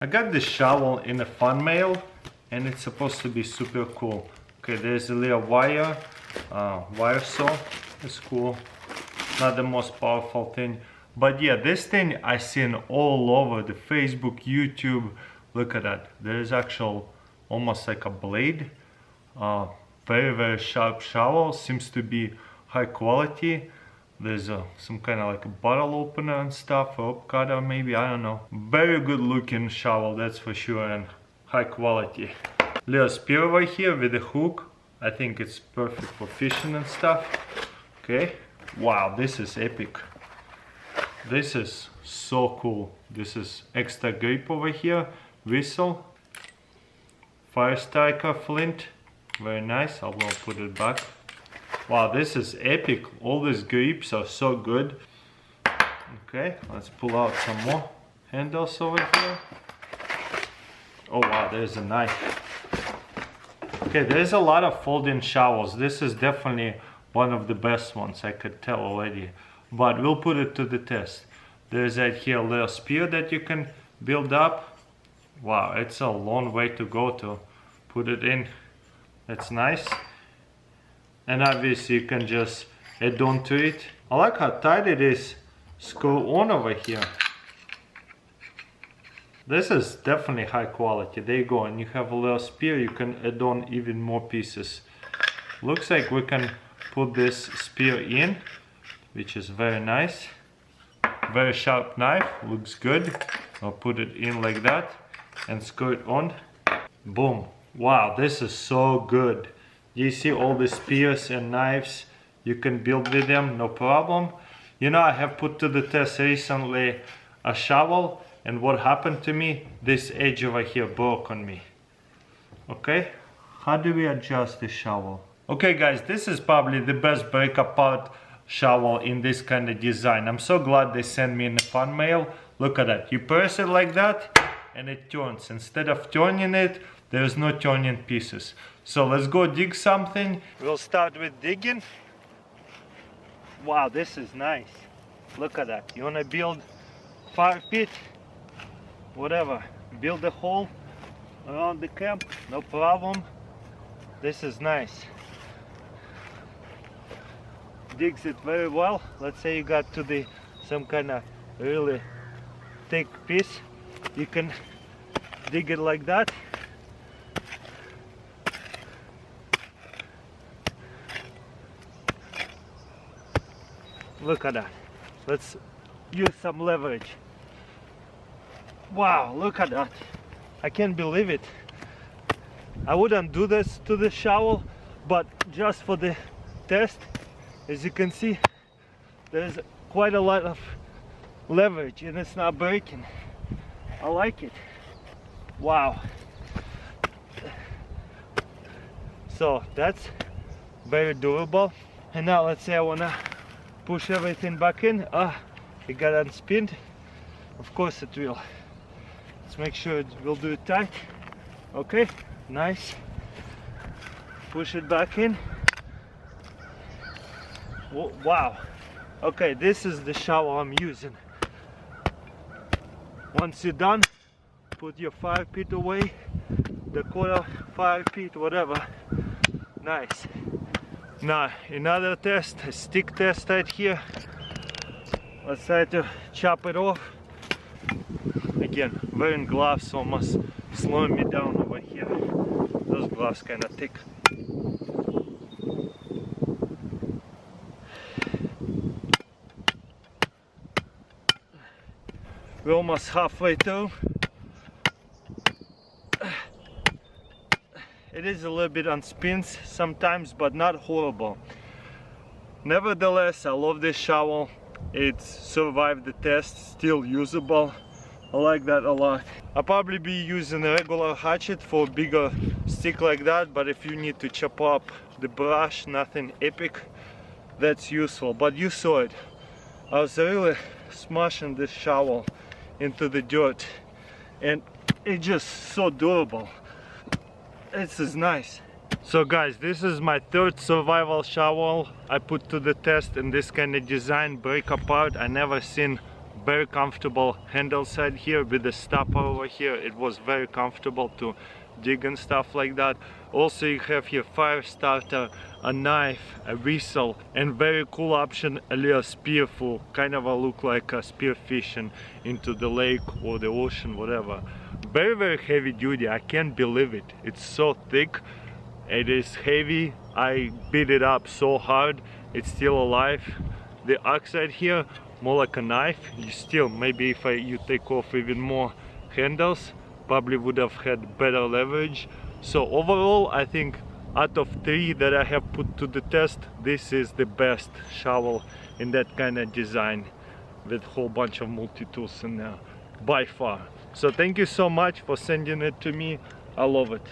I got this shovel in a fan mail and it's supposed to be super cool. Okay, there's a little wire saw. It's cool. Not the most powerful thing. But yeah, this thing I seen all over the Facebook, YouTube. Look at that. There's actual almost like a blade. Very sharp shovel. Seems to be high quality. There's some kind of like a bottle opener and stuff, rope cutter maybe, I don't know. Very good looking shovel, that's for sure, and high quality. Little spear over here with a hook. I think it's perfect for fishing and stuff. Okay, wow, this is epic. This is so cool. This is extra grip over here, whistle, fire striker flint, very nice. I will put it back. Wow, this is epic. All these grips are so good. Okay, let's pull out some more handles over here. Oh wow, there's a knife. Okay, there's a lot of folding shovels. This is definitely one of the best ones, I could tell already. But we'll put it to the test. There's right here a little spear that you can build up. Wow, it's a long way to go to put it in. That's nice. And obviously you can just add on to it. I like how tight it is screw on over here. This is definitely high quality. There you go, and you have a little spear, you can add on even more pieces. Looks like we can put this spear in, which is very nice. Very sharp knife, looks good. I'll put it in like that and screw it on. Boom. Wow, this is so good. You see all the spears and knives, you can build with them, no problem. You know, I have put to the test recently a shovel, and what happened to me, this edge over here broke on me. Okay, how do we adjust the shovel? Okay guys, this is probably the best break apart shovel in this kind of design. I'm so glad they sent me in the fan mail. Look at that, you press it like that and it turns. Instead of turning it, there's no turning pieces. So let's go dig something. We'll start with digging. Wow, this is nice. Look at that. You wanna build fire pit? Whatever. Build a hole around the camp, no problem. This is nice. Digs it very well. Let's say you got to the some kind of really thick piece. You can dig it like that. Look at that. Let's use some leverage. Wow, look at that. I can't believe it. I wouldn't do this to the shovel, but just for the test, as you can see, there's quite a lot of leverage and it's not breaking. I like it. Wow. So that's very durable. And now let's say I wanna push everything back in. It got unspinned. Of course it will. Let's make sure it will do it tight. Okay, nice. Push it back in. Oh, wow. Okay, this is the shovel I'm using. Once you're done, put your fire pit away, the quarter fire pit, whatever. Nice. Now another test, a stick test right here. Let's try to chop it off. Again, wearing gloves almost slowing me down over here. Those gloves kind of thick. We're almost halfway through. It is a little bit on spins sometimes, but not horrible. Nevertheless, I love this shovel. It's survived the test, still usable. I like that a lot. I'll probably be using a regular hatchet for a bigger stick like that, but if you need to chop up the brush, nothing epic, that's useful. But you saw it. I was really smashing this shovel into the dirt and it's just so durable. This is nice. So guys, this is my third survival shovel I put to the test in this kind of design, break apart. I never seen Very comfortable handle side here with the stopper over here. It was very comfortable to dig and stuff like that. Also you have here fire starter, a knife, a whistle, and very cool option, a little spear full, kind of a look like a spear fishing into the lake or the ocean, whatever. Very heavy duty, I can't believe it. It's so thick, it is heavy. I beat it up so hard, it's still alive. The oxide here, more like a knife. You still, maybe if you take off even more handles, probably would have had better leverage. So overall, I think out of 3 that I have put to the test, this is the best shovel in that kind of design with a whole bunch of multi-tools in there by far. So thank you so much for sending it to me. I love it.